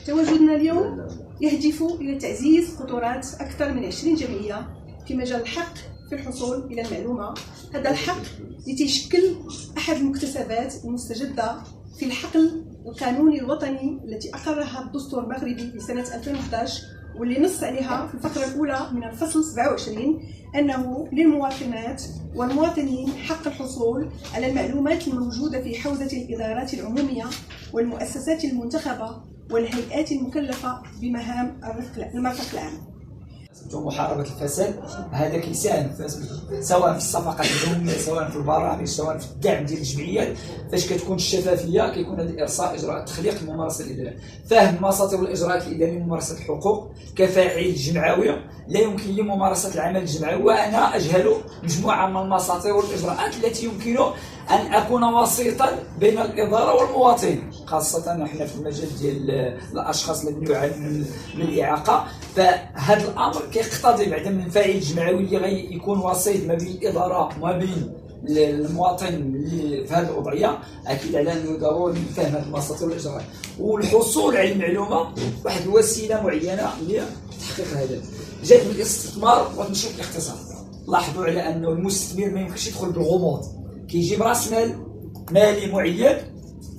تواجدنا اليوم يهدف إلى تعزيز قطورات أكثر من 20 جمعية في مجال الحق في الحصول إلى المعلومة. هذا الحق يتشكل أحد المكتسبات المستجدة في الحقل القانوني الوطني التي أقرها الدستور المغربي في سنة 2011، واللي نص عليها في الفقرة الأولى من الفصل 27 أنه للمواطنات والمواطنين حق الحصول على المعلومات الموجودة في حوزة الإدارات العمومية والمؤسسات المنتخبة والهيئات المكلفة بمهام المرفق العام. محاربة الفساد هذا كيساهم سواء في الصفقات العمومية، سواء في البرامج، سواء في الدعم ديال الجمعيات. فاش كتكون الشفافية كيكون هذا الإرساء إجراء تخليق الممارسة الإدارية، فهم المساطر والإجراءات الإدارية لممارسة الحقوق كفاعل جمعوية. لا يمكن لي ممارسة العمل الجمعوي وأنا أجهل مجموعة من المساطر والإجراءات التي يمكن أن أكون وسيطا بين الإدارة والمواطن، خاصة نحن في المجال ديال الأشخاص الذين يعانون من الإعاقة. فهذا الأمر كيقتضي بعد من فاعل جمعوي اللي غيكون وسيط ما بين الإدارة وما بين المواطن اللي في هذه الوضعية. أكيد على أنه ضروري فهم هذه المساطر والإجراءات والحصول على المعلومة واحد الوسيلة معينة لتحقيق الهدف. جانب الاستثمار وتنشيط الاقتصاد، لاحظوا على أنه المستثمر ما يمكنش يدخل بالغموض، كيجيب راس مال مالي معين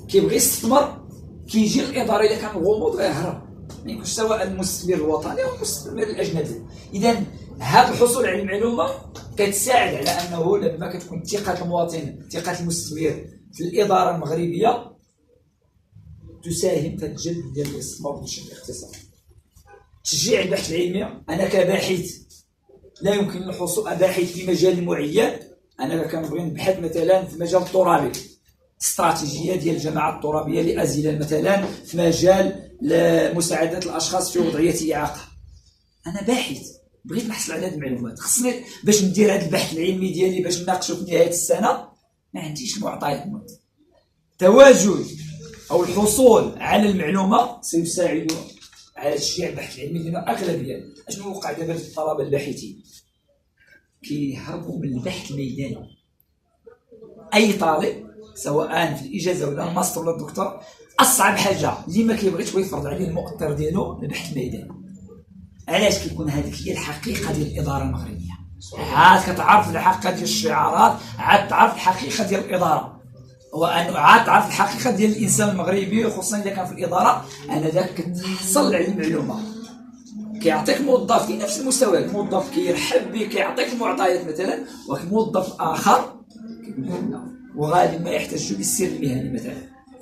كيبغي يستثمر، كيجي الإدارة إذا كان غموض غيهرب، ما يمكنش سواء المستثمر الوطني أو المستثمر الأجنبي. إذا هذا الحصول على المعلومة كتساعد على أنه لما كتكون ثقة المواطن، ثقة المستثمر في الإدارة المغربية تساهم في الجلب ديال الاستثمار وتنشيط الاقتصاد. تشجيع البحث العلمي، أنا كباحث لا يمكن الحصول باحث في مجال معين. أنا كنبغي نبحث مثلا في مجال الترابي، استراتيجية ديال الجماعات الترابية لأزلة مثلا في مجال مساعدة الأشخاص في وضعية إعاقة. أنا باحث بغيت نحصل على هذه المعلومات، خصني باش ندير هذا البحث العلمي ديالي باش نناقشو في نهاية السنة ما عنديش المعطيات. تواجد أو الحصول على المعلومة سيساعد على تشجيع البحث العلمي، لأن أغلبية أشنو وقع دابا للطلبة الباحثين كيهربوا من البحث الميداني. أي طالب سواء في الإجازة ولا الماستر ولا الدكتور أصعب حاجة اللي ما كيبغيش هو يفرض عليه المؤطر ديالو البحث الميداني. علاش كيكون هذيك هي الحقيقة ديال الإدارة المغربية؟ عاد كتعرف الحقيقة ديال الشعارات، عاد تعرف الحقيقة ديال الإدارة، وأن عاد تعرف الحقيقة ديال الإنسان المغربي، خصوصا إذا كان في الإدارة. أنا ذاك كتحصل على المعلومة، كيعطيك موظف في نفس المستوى، الموظف كيرحب بك كيعطيك المعطيات مثلا، ولكن موظف آخر وغالبا ما يحتاج بالسر المهني مثلا،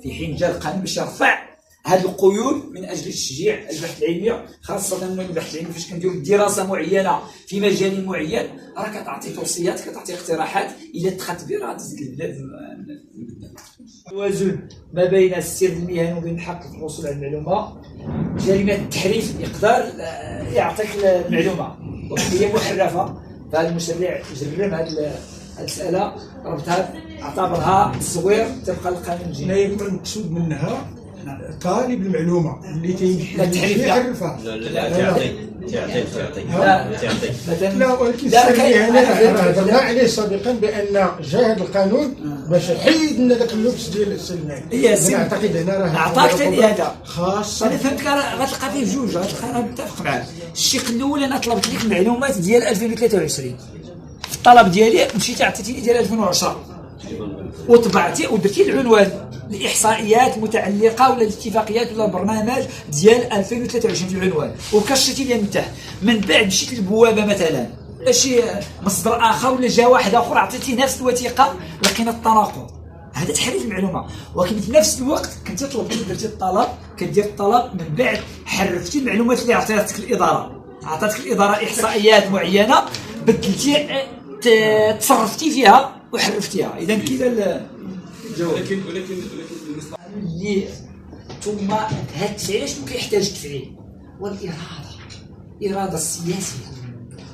في حين جاء القانون باش يرفع هذه القيود من اجل تشجيع البحث العلمي، خاصه ان البحث العلمي فاش كنديروا دراسه معينه في مجال معين راه كتعطي توصيات، كتعطي اقتراحات الى اتخذت بها تزيد البلاد. توازن ما بين السر المهني وبين الحق في الحصول على المعلومه. جريمه التحريف يقدر يعطيك المعلومه وهي محرفه، فهذا المشرع جرم هذه المساله، ربطها اعتبرها تصوير طبقا للقانون الجنائي. يكون المقصود منها طالب المعلومه اللي تيمشي يعرفها. لا تعطي لا، ولكن هذا هضرنا عليه سابقا بان جاء هذا القانون باش يحيد لنا ذاك اللبس ديال السلمان. انا اعتقد هنا راه عطاك ثاني هذا خاص. انا فهمتك، غتلقى فيه بجوج، غتلقى انا متفق معاك. الشق الاول انا طلبت لك المعلومات ديال 2023 في الطلب ديالي، مشيتي عطيتيني ديال 2010 وطبعتي ودرتي العنوان الاحصائيات المتعلقه ولا الاتفاقيات ولا البرنامج ديال 2023 في العنوان، وكشتي لي من تحت. من بعد مشيت للبوابه مثلا شي مصدر اخر ولا جا واحد اخر عطيتي نفس الوثيقه، لقينا التناقض. هذا تحريف المعلومه. ولكن في نفس الوقت كنت طلبتي درتي الطلب، كدير الطلب من بعد حرفتي المعلومات اللي عطاتك الاداره، عطاتك الاداره احصائيات معينه، بدلتي تصرفتي فيها وحرفتيها. اذا كذا ولكن اللي ثم هذا التفعيل شنو كيحتاج التفعيل؟ والإرادة السياسية.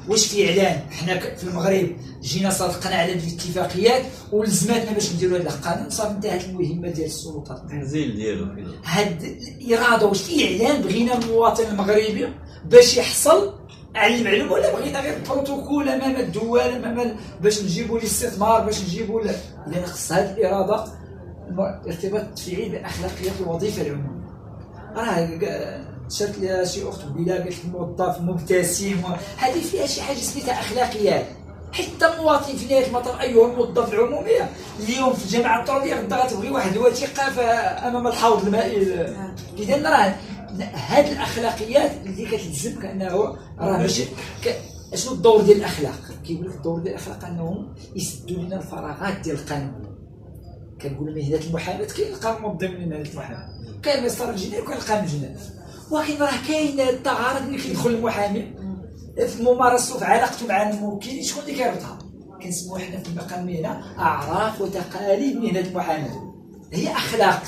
واش في إعلان؟ حنا في المغرب جينا صادقنا على الاتفاقيات ولزماتنا باش نديروا هذا القانون، صافي انتهت المهمة ديال السلطات. التنزيل ديالو هاد الإرادة، واش في إعلان بغينا المواطن المغربي باش يحصل على المعلومه، ولا بغينا غير بروتوكول امام الدول امام باش نجيبوا الاستثمار باش نجيبوا اذا خص هذه الاراده ارتباط التفعيل باخلاقيات الوظيفه العموميه. راه شرت لي شي اخت قبيله قالت لك موظف مبتسم هذه فيها شي حاجه سميتها اخلاقيات. حتى المواطن في نهايه المطاف ايها الموظف العمومي اليوم في الجامعه الطلبيه غدا غتبغي واحد الوثيقه امام الحوض المائي. اذا راه هاد الاخلاقيات اللي كتلزمك انه راه ماشي شنو الدور ديال الاخلاق؟ كيقول لك الدور ديال الاخلاق انهم يسدوا لنا الفراغات ديال القانون. كنقول مهنه المحاماه كاين القانون ضمن مهنه المحاماه، كاين المسار الجنائي وكاين القانون الجنائي، ولكن راه كاين الثغرات اللي كيدخل المحامي في ممارسته في علاقته مع الموكلين. شكون اللي كيربطها؟ كنسموها حنا في المقام المهنه اعراف وتقاليد مهنه المحاماه. هي اخلاق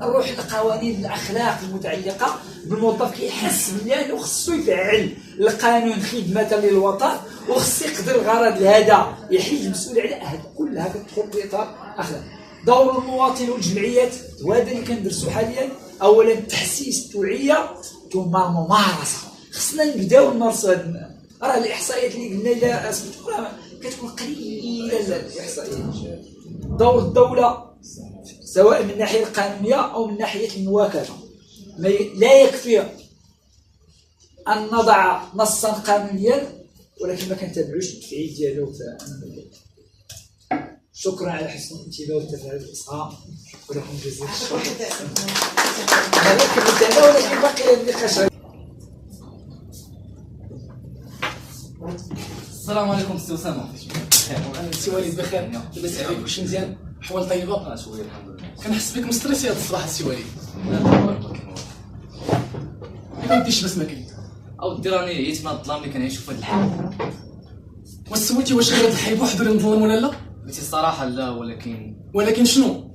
روح القوانين الاخلاق المتعلقه بالموظف كيحس بانه خصو يفعل القانون خدمه للوطن وخصو يقدر الغرض لهذا يحيد المسؤول عليه. هذا كلها كتدخل في اطار اخلاق. دور المواطن والجمعيات هو هذا اللي كندرسو حاليا. اولا تحسيس التوعيه ثم الممارسه. خصنا نبداو نمارسوا هذا. راه الاحصائيات اللي قلنا الا راه كتكون قليله الاحصائيات. دور الدوله سواء من الناحيه القانونيه او من ناحيه المواكبه. لا يكفي ان نضع نصا قانونيا ولكن ما كنتابعوش التفعيل ديالو. شكرا على حسن الانتباه والتفاعل الاصغاء ولكم جزيل الشكر. هذا كنت انا ولكن باقي النقاش. السلام عليكم سي اسامه. انا سي وليد بخير، لاباس عليك؟ واش مزيان؟ احوال طيبه؟ شويه الحمد لله. كنحس بك مستريسي هذا الصباح السي وليد. ما كنتيش بس ما كاين. او راني عييت من الظلام اللي كنعيشو في هذا الحال. واش سولتي واش غير الحي بوحدو اللي نظلم ولا لا؟ قلتي الصراحه لا، ولكن شنو؟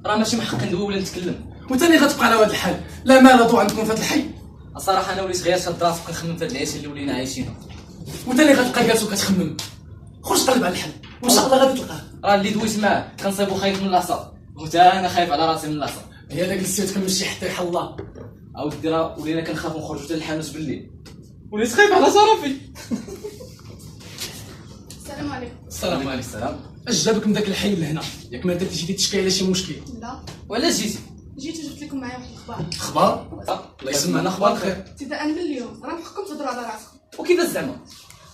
راه ماشي من حق ندوي ولا نتكلم. وثاني غتبقى على هذا الحال، لا مال ضو عندكم في هذا الحي. الصراحه انا وليت غير شاد راسي وكنخمم في هاد العيشه اللي ولينا عايشينها. وثاني غتبقى جالس وكتخمم. خرج قلب على الحل وان شاء الله غادي تلقاه. راه اللي دويت معاه كنصيبو خايف من الاعصاب، وحتى انا خايف على راسي من الاعصاب. هي داك السيد كنمشي حتى يحل الله. اودي راه ولينا كنخافو نخرجو حتى للحانوت بالليل، وليت خايف على شرفي. السلام عليكم. السلام عليكم. السلام. اش جابك من داك الحي لهنا؟ ياك ما درتي جيتي تشكي على شي مشكل؟ لا، وعلاش جيتي؟ جيت وجبت لكم معايا واحد الاخبار. اخبار؟ الله يسمعنا اخبار خير. ابتداء من اليوم راه محكم تهضروا على راسكم. وكيفاش زعما؟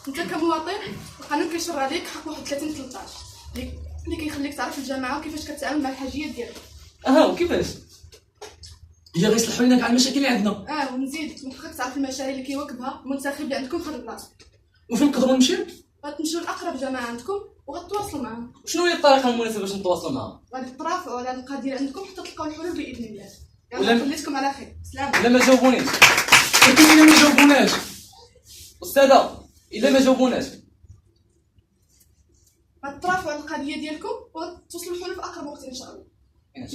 انت كمواطن القانون كيشرع عليك حق 31/13 اللي كيخليك تعرف الجماعه وكيفاش كتعامل مع الحاجيات ديالك. وكيفاش؟ هي غيصلحوا لنا كاع المشاكل اللي عندنا. ونزيد من حقك تعرف المشاريع اللي كيواكبها المنتخب اللي عندكم في هذا البلاصه. وفين نقدروا نمشيو؟ غتمشيو لاقرب جماعه عندكم وغتواصلوا معاهم. شنو هي الطريقه المناسبه باش نتواصلوا معاهم؟ غادي ترافعوا على القضيه عندكم حتى تلقاو الحلول باذن الله. ولا- يلا خليتكم على خير. سلام. الا ما جاوبونيش ولكن الا ما جاوبوناش استاذه، الا ما جاوبوناش غترافعوا على القضيه ديالكم وتوصلوا الحلول في اقرب وقت ان شاء الله.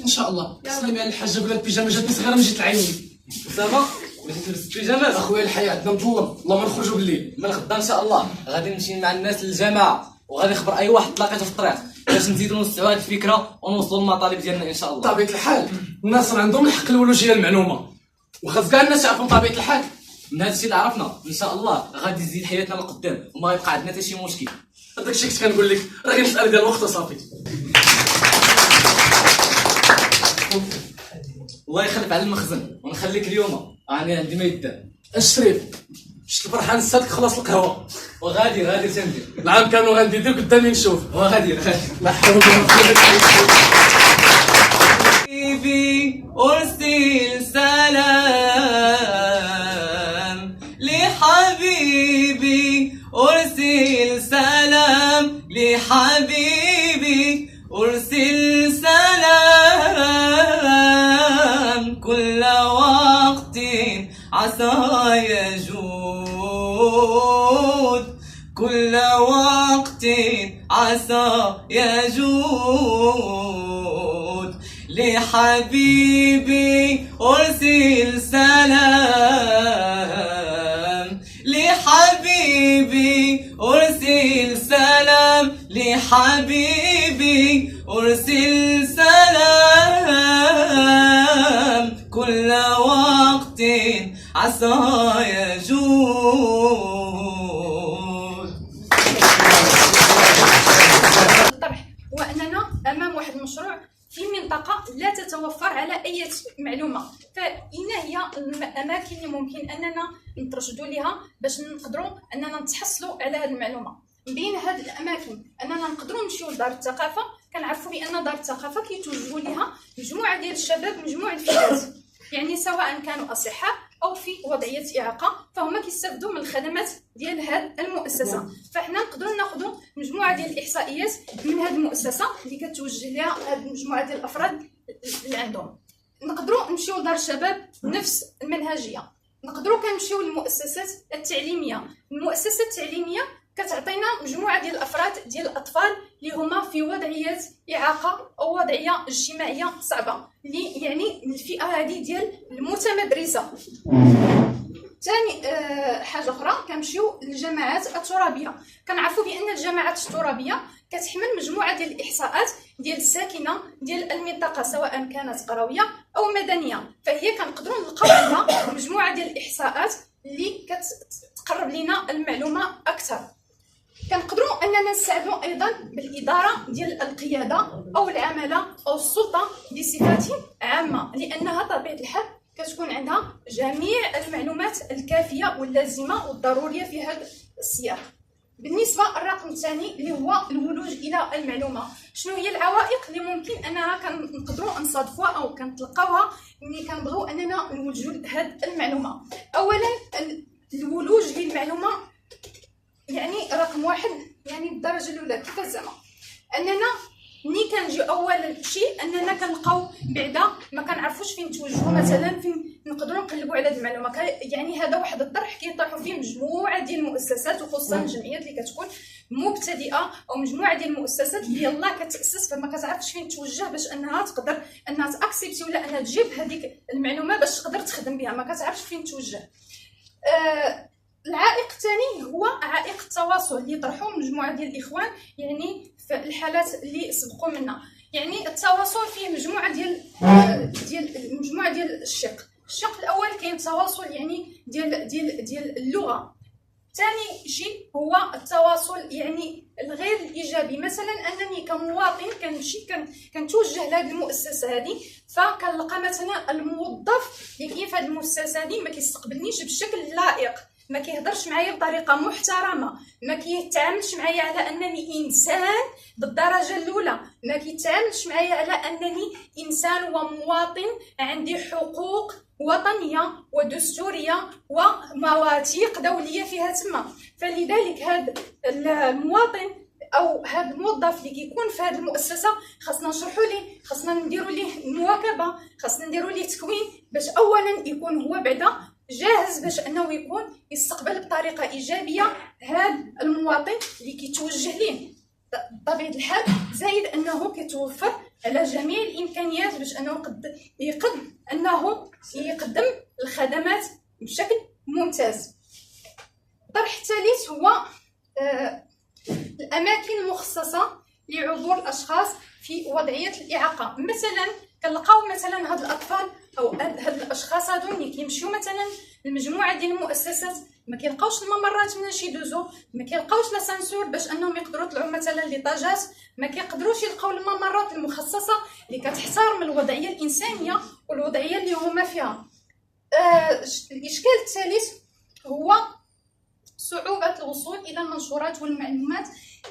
ان شاء الله. سلمي على الحاجه قول لها البيجامه جاتني صغيره ما جيت العيوني. اسامه بغيتي تلبس البيجامات؟ اخويا الحياه عندنا مظلم، والله ما نخرجوا بالليل. من غدا ان شاء الله غادي نمشي مع الناس للجامعه وغادي نخبر اي واحد تلاقيته في الطريق باش نزيدو نوسعوا هذه الفكره ونوصلوا للمطالب ديالنا ان شاء الله. بطبيعه الحال الناس راه عندهم الحق الولوجيه المعلومه وخاص كاع الناس يعرفوا طبيعه الحال. من هذا الشيء اللي عرفنا ان شاء الله غادي تزيد حياتنا لقدام وما غيبقى عندنا حتى شي مشكل. هذاك الشيء كنت كنقول لك راه غير مساله ديال الوقت وصافي. الله يخلف على المخزن ونخليك اليوم راني عندي ما يدار. الشريف شفت الفرحان السادك خلاص القهوه وغادي تندير العام كانوا غندير قدامي نشوف. وغادي لا حول ولا قوه الا حبيبي أرسل سلام لحبيبي، أرسل سلام لحبيبي، أرسل سلام كل وقت عسى يجود، كل وقت عسى يجود لحبيبي أرسل سلام لحبيبي، أرسل سلام لحبيبي، أرسل سلام كل وقت عسى يجود. الطرح هو اننا امام واحد المشروع في منطقه المنطقة لا تتوفر على أي معلومة، فإن هي الأماكن اللي ممكن أننا نترشدوا لها باش نقدروا أننا نتحصلوا على هذه المعلومة. من بين هذه الأماكن أننا نقدروا نمشيو لدار الثقافة. كنعرفوا بأن دار الثقافة كيتوجهوا لها مجموعة ديال الشباب، مجموعة الفتيات، يعني سواء كانوا أصحاء أو في وضعية إعاقة، فهما كيستافدوا من الخدمات ديال هذه المؤسسة. فحنا نقدروا ناخذوا مجموعة ديال الإحصائيات من هذه المؤسسة اللي كتوجه لها هذه المجموعة ديال الأفراد اللي عندهم. نقدروا نمشيو لدار الشباب نفس المنهجية. نقدروا كنمشيو للمؤسسات التعليمية. المؤسسات التعليمية كتعطينا مجموعة ديال الأفراد ديال الأطفال اللي هما في وضعية إعاقة أو وضعية اجتماعية صعبة، اللي يعني الفئة هذه ديال المتمدرسة. ثاني حاجة أخرى كنمشيو للجماعات الترابية. كنعرفوا بأن الجماعات الترابية كتحمل مجموعة ديال الإحصاءات ديال الساكنة ديال المنطقة، سواء كانت قروية أو مدنية، فهي كنقدروا نلقاو عندها مجموعة ديال الإحصاءات اللي كتقرب لنا المعلومة أكثر. كنقدروا اننا نساعدوا ايضا بالاداره ديال القياده او العماله او السلطه بصفه عامه، لانها طبيعه الحال كتكون عندها جميع المعلومات الكافيه واللازمه والضروريه في هذا السياق. بالنسبه للرقم الثاني اللي هو الولوج الى المعلومه، شنو هي العوائق اللي ممكن اننا كنقدروا نصادفوها او كنتلقاوها ملي كنبغيو اننا نوجهوا هذه المعلومه؟ اولا الولوج للمعلومه يعني رقم واحد، يعني الدرجه الاولى كيفاش زعما اننا ملي كنجي اول شيء اننا كنلقاو بعدا ما كنعرفوش فين توجهوا، مثلا فين نقدروا نقلبوا على هذه المعلومه. يعني هذا واحد الطرح كيطرحوا فيه مجموعه ديال المؤسسات وخصوصا الجمعيات اللي كتكون مبتدئه او مجموعه ديال المؤسسات اللي يلاه كتاسس فما كتعرفش فين توجه باش انها تقدر انها تاكسبتي ولا انها تجيب هذيك المعلومه باش تقدر تخدم بها، ما كتعرفش فين توجه. العائق الثاني هو عائق التواصل اللي طرحوه مجموعه ديال الاخوان، يعني في الحالات اللي سبقوا منا. يعني التواصل فيه مجموعه ديال الشق الاول كاين التواصل يعني ديال اللغه. ثاني شيء هو التواصل يعني الغير الايجابي، مثلا انني كمواطن كنمشي كنتوجه لهذه المؤسسه هذه، فكنلقى مثلا الموظف اللي كاين في هذه المؤسسه هذه ما كيستقبلنيش بشكل لائق، ما كيهضرش معايا بطريقه محترمه، ما كيتعاملش معايا على انني انسان بالدرجه الاولى، ما كيتعاملش معايا على انني انسان ومواطن عندي حقوق وطنيه ودستوريه ومواثيق دوليه فيها تما. فلذلك هذا المواطن او هذا الموظف اللي كيكون في هذه المؤسسه خاصنا نشرحوا ليه، خاصنا نديروا ليه المواكبه، خاصنا نديروا ليه تكوين باش اولا يكون هو بعدا جاهز باش انه يكون يستقبل بطريقه ايجابيه هذا المواطن اللي كيتوجه ليه بطبيعه الحال، زائد انه كيتوفر على جميع الامكانيات باش انه يقدم الخدمات بشكل ممتاز. الطرح الثالث هو الاماكن المخصصه لعبور الاشخاص في وضعيه الاعاقه. مثلا كنلقاو مثلا هاد الاطفال او هاد الاشخاص هادو اللي كيمشيو مثلا المجموعه ديال المؤسسات ما كيلقاوش الممرات من شي دوزو، ما كيلقاوش لاسانسور باش انهم يقدروا يطلعوا مثلا ليطاجات، ما كيقدروش يلقاو الممرات المخصصه اللي كتحترم الوضعيه الانسانيه والوضعيه اللي هما فيها. الاشكال الثالث هو صعوبه الوصول الى المنشورات والمعلومات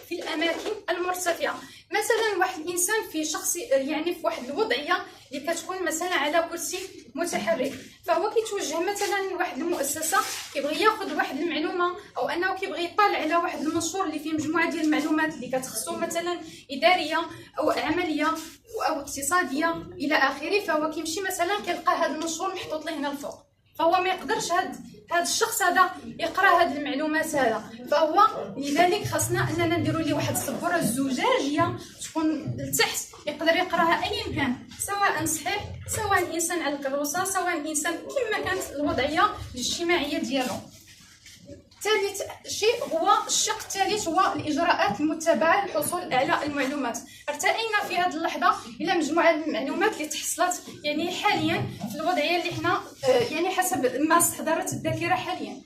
في الاماكن المرتفعه. مثلا واحد الانسان في شخص يعني في واحد الوضعيه اللي كتكون مثلا على كرسي متحرك، فهو كيتوجه مثلا لواحد المؤسسه كيبغي ياخذ واحد المعلومه او انه كيبغي يطلع على واحد المنشور اللي فيه مجموعه ديال المعلومات اللي كتخصو مثلا اداريه او عمليه او اقتصاديه الى اخره، فهو كيمشي مثلا كيلقى هذا المنشور محطوط له هنا الفوق، فهو ما يقدرش هذا الشخص هذا يقرا هذه المعلومات هذا، فهو لذلك خاصنا اننا نديروا ليه واحد السبوره زجاجيه تكون لتحت يقدر يقراها اي كان، سواء صحيح سواء انسان على الكروسه سواء انسان كما كانت الوضعيه الاجتماعيه ديالو. ثالث شيء هو الشق الثالث هو الاجراءات المتبعه للحصول على المعلومات. ارتئينا في هذه اللحظه الى مجموعه المعلومات اللي تحصلت يعني حاليا في الوضعيه اللي حنا يعني حسب ما استحضرت الذاكره حاليا.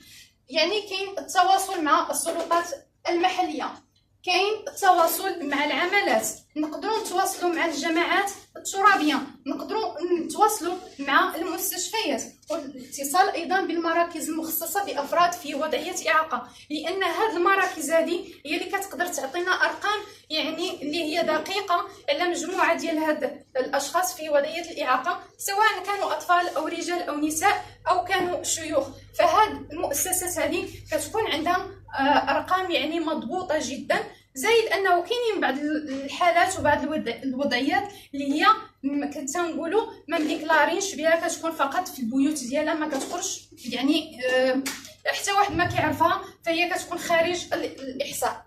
يعني كاين التواصل مع السلطات المحليه، كاين التواصل مع العملات، نقدروا نتواصلوا مع الجماعات الترابيه، نقدروا نتواصلوا مع المستشفيات، والاتصال ايضا بالمراكز المخصصه بافراد في وضعيه اعاقه، لان هذه المراكز هذه هي اللي كتقدر تعطينا ارقام يعني اللي هي دقيقه على مجموعه ديال هاد الاشخاص في وضعيه الاعاقه، سواء كانوا اطفال او رجال او نساء او كانوا شيوخ. فهاد المؤسسات هذه كتكون عندها ارقام يعني مضبوطه جدا. زائد انه كاينين بعض الحالات وبعض الوضعيات اللي هي كنقولوا ما مديكلارينش بها، كتكون فقط في البيوت ديالها ما كتخرج يعني حتى واحد ما كيعرفها، فهي كتكون خارج الاحصاء.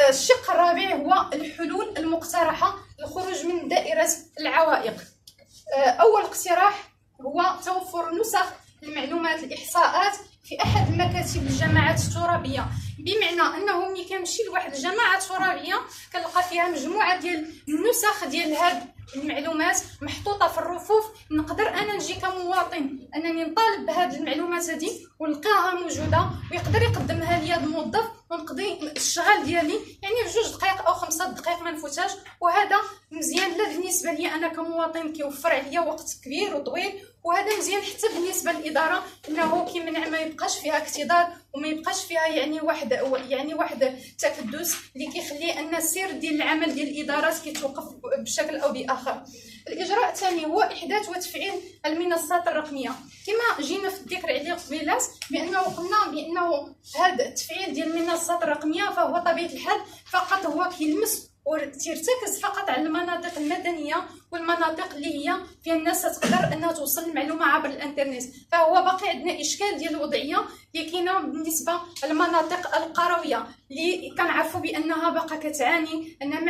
الشق الرابع هو الحلول المقترحه للخروج من دائره العوائق. اول اقتراح هو توفر نسخ المعلومات الاحصاءات في احد مكاتب الجماعات الترابيه، بمعنى انه ملي كنمشي لواحد الجماعه ترابيه كنلقى فيها مجموعه ديال النسخ ديال هاد المعلومات محطوطه في الرفوف، نقدر انا نجي كمواطن انني نطالب بهاد المعلومات هذه ونلقاها موجوده ويقدر يقدمها لي هذا الموظف ونقضي الشغل ديالي يعني في 2 دقائق او 5 دقائق ما نفوتهاش. وهذا مزيان لا بالنسبه لي انا كمواطن كيوفر عليا وقت كبير وطويل، وهذا مزيان حتى بالنسبه للاداره انه كيمنع ما يبقاش فيها اكتظاظ وما يبقاش فيها يعني واحد تكدس اللي كيخلي ان السير ديال العمل ديال الادارات كيتوقف بشكل او باخر. الاجراء الثاني هو احداث وتفعيل المنصات الرقميه، كما جينا في الذكر عليه قبيلات بانه قلنا بانه هذا التفعيل ديال المنصات الرقميه فهو طبيعه الحال فقط هو كيلمس وترتكز فقط على المناطق المدنيه والمناطق اللي هي فيها الناس تقدر انها توصل المعلومه عبر الانترنت، فهو باقي عندنا اشكال ديال الوضعيه اللي كاينه بالنسبه للمناطق القرويه اللي كنعرفوا بانها باقا كتعاني انها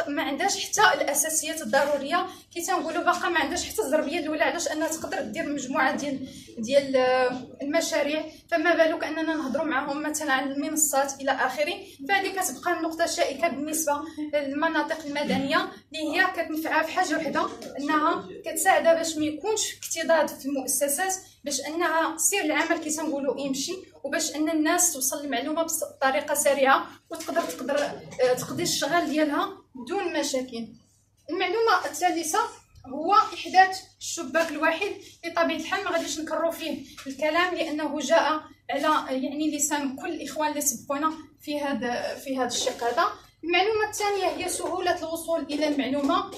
ما عندهاش حتى الاساسيات الضروريه، كي تنقولوا باقا ما عندهاش حتى الضربيه الاولى علاش انها تقدر دير مجموعه ديال المشاريع، فما بالك اننا نهضروا معهم مثلا عن المنصات الى اخره. فهذه كتبقى النقطه شائكه بالنسبه للمناطق المدنيه اللي هي كتنفعها في حاجه وحده، انها كتساعدها باش ما يكونش اكتظاظ في المؤسسات، باش انها سير العمل كي تنقولوا يمشي، وباش ان الناس توصل المعلومه بطريقه سريعه وتقدر تقضي الشغل ديالها بدون مشاكل. المعلومه الثالثه هو احداث الشباك الواحد، بطبيعه الحال ما غاديش نكرروا فيه الكلام لانه جاء على يعني لسان كل الاخوان اللي سبقونا في هذا الشق هذا. المعلومه الثانيه هي سهوله الوصول الى المعلومه.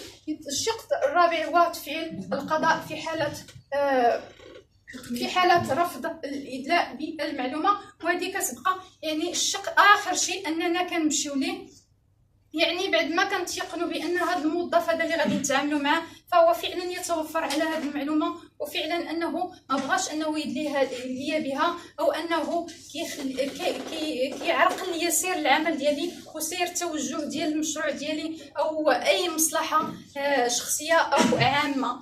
الشق الرابع هو تفعيل القضاء في حالة رفض الإدلاء بالمعلومة، وهذه كتبقى يعني الشق آخر شيء أننا كنمشيو ليه يعني بعد ما كنتيقنوا بأن هذا الموظف هذا اللي غادي نتعاملوا معاه فهو فعلا يتوفر على هذه المعلومة، وفعلا أنه ما بغاش أنه يدليها ليا بها أو أنه كيعرقل لي سير العمل ديالي وسير التوجه ديال المشروع ديالي أو أي مصلحة شخصية أو عامة.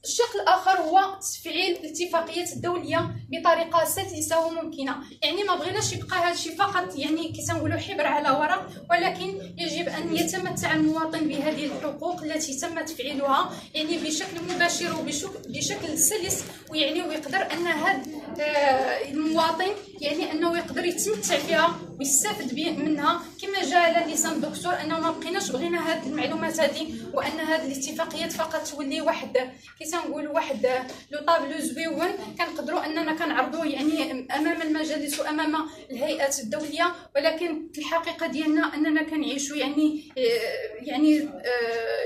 الشق الاخر هو تفعيل الاتفاقيات الدوليه بطريقه سلسه وممكنه، يعني ما بغيناش يبقى هذا الشيء فقط يعني كي تنقولوا حبر على ورق، ولكن يجب ان يتمتع المواطن بهذه الحقوق التي تم تفعيلها يعني بشكل مباشر وبشكل سلس، ويعني ويقدر ان هذا المواطن يعني انه يقدر يتمتع بها ويستافد منها، كما جاء على لسان الدكتور انه ما بغينا هذه المعلومات هذه وان هذه الاتفاقيات فقط تولي واحد كي تنقول واحد لو طابلو زويون كنقدروا اننا كنعرضوا يعني امام المجالس وامام الهيئات الدوليه، ولكن الحقيقه ديالنا اننا كنعيشوا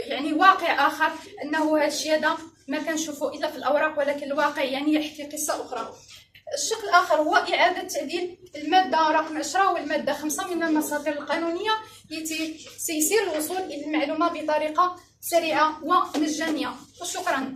يعني واقع اخر، انه هذا الشيء هذا ما كنشوفوا الا في الاوراق، ولكن الواقع يعني يحكي قصه اخرى. الشق الاخر هو اعاده تعديل الماده رقم 10 والماده 5 من المصادر القانونيه التي سيسير الوصول الى المعلومه بطريقه سريعه ومجانيه. وشكرا.